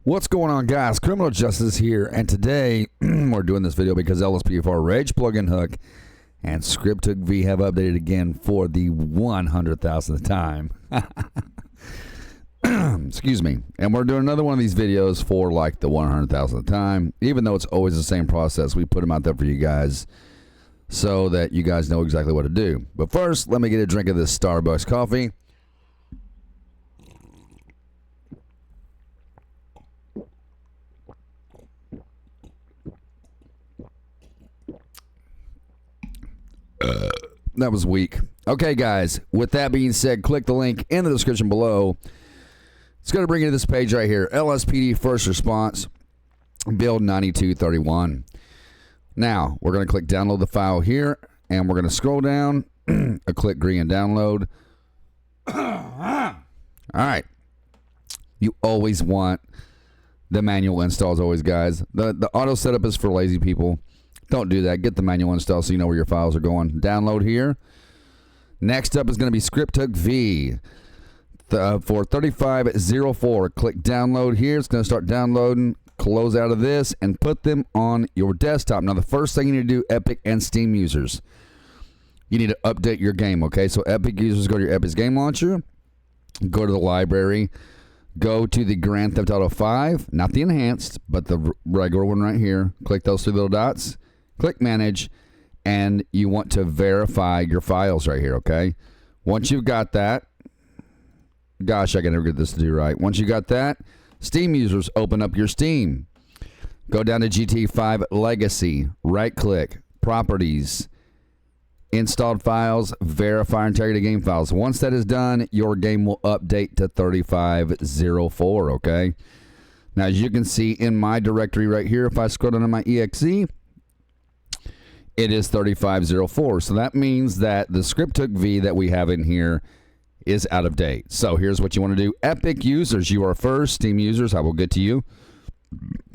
What's going on, guys? Criminal Justice here, and today we're doing this video because LSPDFR Rage plugin hook and ScriptHookV have updated again for the 100,000th time. Excuse me. And we're doing another one of these videos for like the 100,000th time. Even though it's always the same process, we put them out there for you guys so that you guys know exactly what to do. But first, let me get a drink of this Starbucks coffee. That was weak. Okay, guys, with that being said, click the link in the description below. It's going to bring you to this page right here, LSPD First Response, Build 9231. Now, we're going to click download the file here, and we're going to scroll down, click agree and download. All right. You always want the manual install as always, guys. The auto setup is for lazy people. Don't do that. Get the manual install so you know where your files are going. Download here. Next up is going to be ScriptHookV for 3504. Click download here. It's going to start downloading. Close out of this and put them on your desktop. Now, the first thing you need to do, Epic and Steam users, you need to update your game, okay? So Epic users, go to your Epic's game launcher. Go to the library. Go to the Grand Theft Auto 5. Not the enhanced, but the regular one right here. Click those three little dots. Click manage, and you want to verify your files right here, okay? Once you've got that, gosh, I can never get this to do right. Once you got that, Steam users, open up your Steam. Go down to GTA 5 Legacy, right-click, Properties, Installed Files, Verify Integrity Game Files. Once that is done, your game will update to 3504, okay? Now, as you can see in my directory right here, if I scroll down to my exe, it is 3504. So that means that the ScriptHookV that we have in here is out of date. So here's what you want to do. Epic users, you are first. Steam users, I will get to you.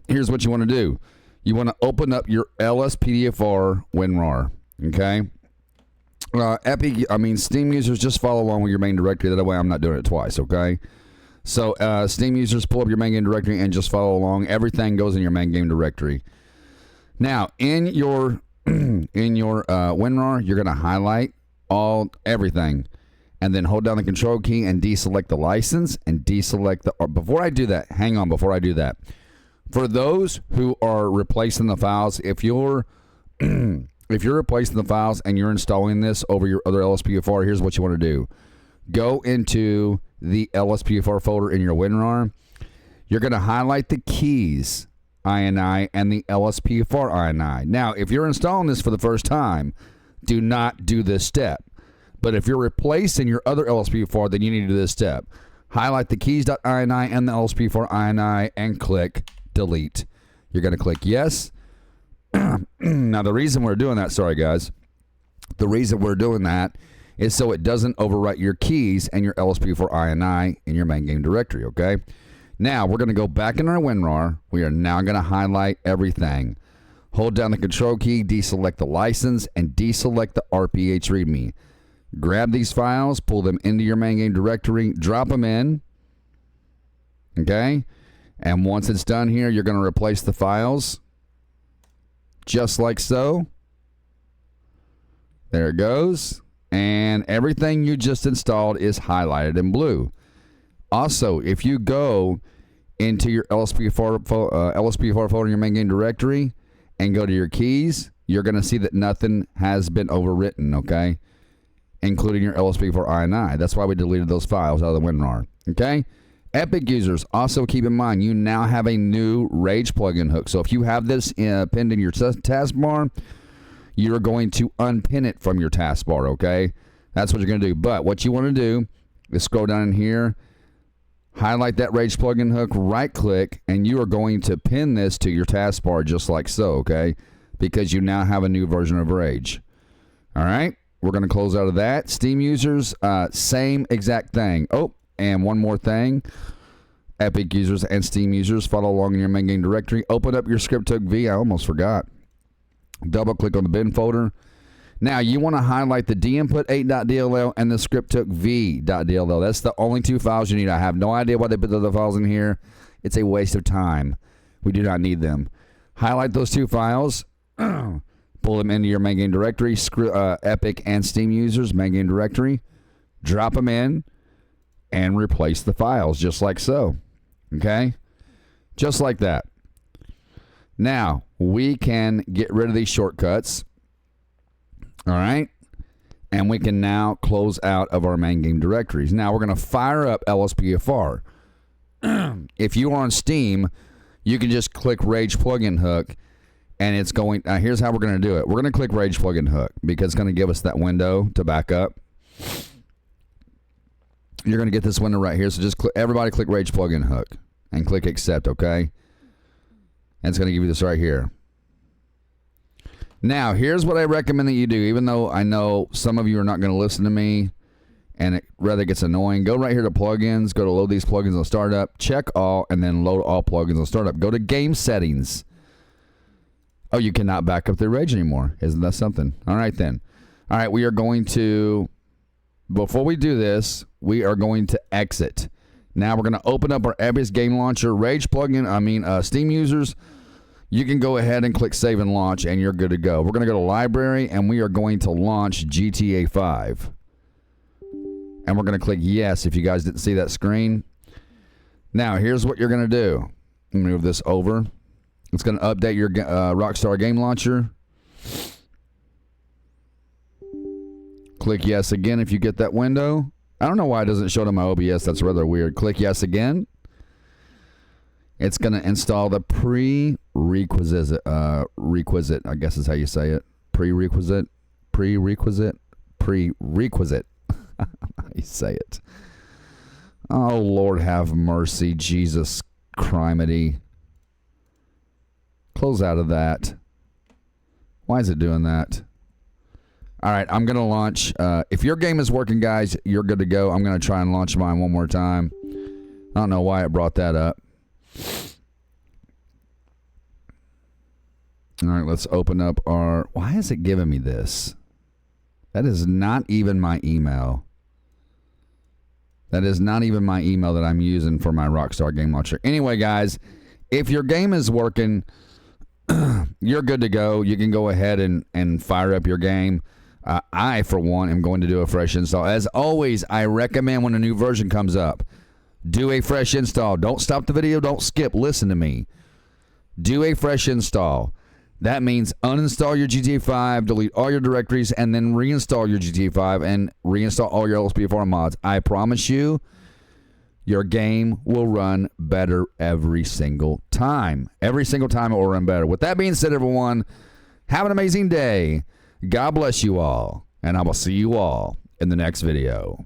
Here's what you want to do. You want to open up your LSPDFR WinRAR, okay? Steam users, just follow along with your main directory. That way I'm not doing it twice, okay? So Steam users, pull up your main game directory and just follow along. Everything goes in your main game directory. Now, in your WinRAR, you're going to highlight everything, and then hold down the control key and deselect the license and deselect the. Before I do that, hang on. Before I do that, for those who are replacing the files, if you're replacing the files and you're installing this over your other LSPDFR, here's what you want to do. Go into the LSPDFR folder in your WinRAR. You're going to highlight the keys INI and the LSPDFR INI. Now, if you're installing this for the first time, do not do this step. But if you're replacing your other LSPDFR, then you need to do this step. Highlight the keys.ini and the LSPDFR INI and click delete. You're going to click yes. Now, the reason we're doing that, sorry guys, the reason we're doing that is so it doesn't overwrite your keys and your LSPDFR INI in your main game directory, okay? Now, we're going to go back in our WinRAR. We are now going to highlight everything. Hold down the control key, deselect the license, and deselect the RPH README. Grab these files, pull them into your main game directory, drop them in, okay? And once it's done here, you're going to replace the files, just like so. There it goes. And everything you just installed is highlighted in blue. Also, if you go into your LSPDFR folder in your main game directory and go to your keys, you're going to see that nothing has been overwritten, okay? Including your LSPDFR INI. That's why we deleted those files out of the WinRAR, okay? Epic users, also keep in mind, you now have a new Rage plugin hook. So if you have this pinned in your taskbar, you're going to unpin it from your taskbar, okay? That's what you're going to do. But what you want to do is scroll down in here, highlight that Rage plugin hook, right-click, and you are going to pin this to your taskbar just like so, okay? Because you now have a new version of Rage. All right? We're going to close out of that. Steam users, same exact thing. Oh, and one more thing. Epic users and Steam users, follow along in your main game directory. Open up your ScriptHookV. I almost forgot. Double-click on the bin folder. Now, you want to highlight the dinput8.dll and the ScriptHookV.dll. That's the only two files you need. I have no idea why they put the other files in here. It's a waste of time. We do not need them. Highlight those 2 files. Pull them into your main game directory. Epic and Steam users, main game directory. Drop them in and replace the files just like so. Okay? Just like that. Now, we can get rid of these shortcuts. All right? And we can now close out of our main game directories. Now, we're going to fire up LSPDFR. If you are on Steam, you can just click Rage Plugin Hook, and it's going... here's how we're going to do it. We're going to click Rage Plugin Hook because it's going to give us that window to back up. You're going to get this window right here, so just everybody click Rage Plugin Hook and click Accept, okay? And it's going to give you this right here. Now, here's what I recommend that you do, even though I know some of you are not going to listen to me and it rather gets annoying. Go right here to plugins, go to load these plugins on startup, check all, and then load all plugins on startup. Go to game settings. Oh, you cannot back up the Rage anymore. Isn't that something? All right, then. All right, we are going to, before we do this, we are going to exit. Now we're going to open up our Epic Game Launcher, Rage plugin, Steam users. You can go ahead and click Save and Launch, and you're good to go. We're going to go to Library, and we are going to launch GTA 5. And we're going to click Yes if you guys didn't see that screen. Now, here's what you're going to do. Move this over. It's going to update your Rockstar Game Launcher. Click Yes again if you get that window. I don't know why it doesn't show it on my OBS. That's rather weird. Click Yes again. It's going to install the prerequisite, I guess is how you say it. Prerequisite. How you say it. Oh, Lord have mercy. Jesus criminy. Close out of that. Why is it doing that? All right, I'm going to launch. If your game is working, guys, you're good to go. I'm going to try and launch mine one more time. I don't know why it brought that up. All right, let's open up our... Why is it giving me this? That is not even my email. That is not even my email that I'm using for my Rockstar Game Launcher. Anyway, guys, if your game is working, you're good to go. You can go ahead and fire up your game. I, for one, am going to do a fresh install. As always, I recommend when a new version comes up, do a fresh install. Don't stop the video. Don't skip. Listen to me. Do a fresh install. That means uninstall your GTA 5, delete all your directories, and then reinstall your GTA 5 and reinstall all your LSPDFR mods. I promise you, your game will run better every single time. Every single time it will run better. With that being said, everyone, have an amazing day. God bless you all, and I will see you all in the next video.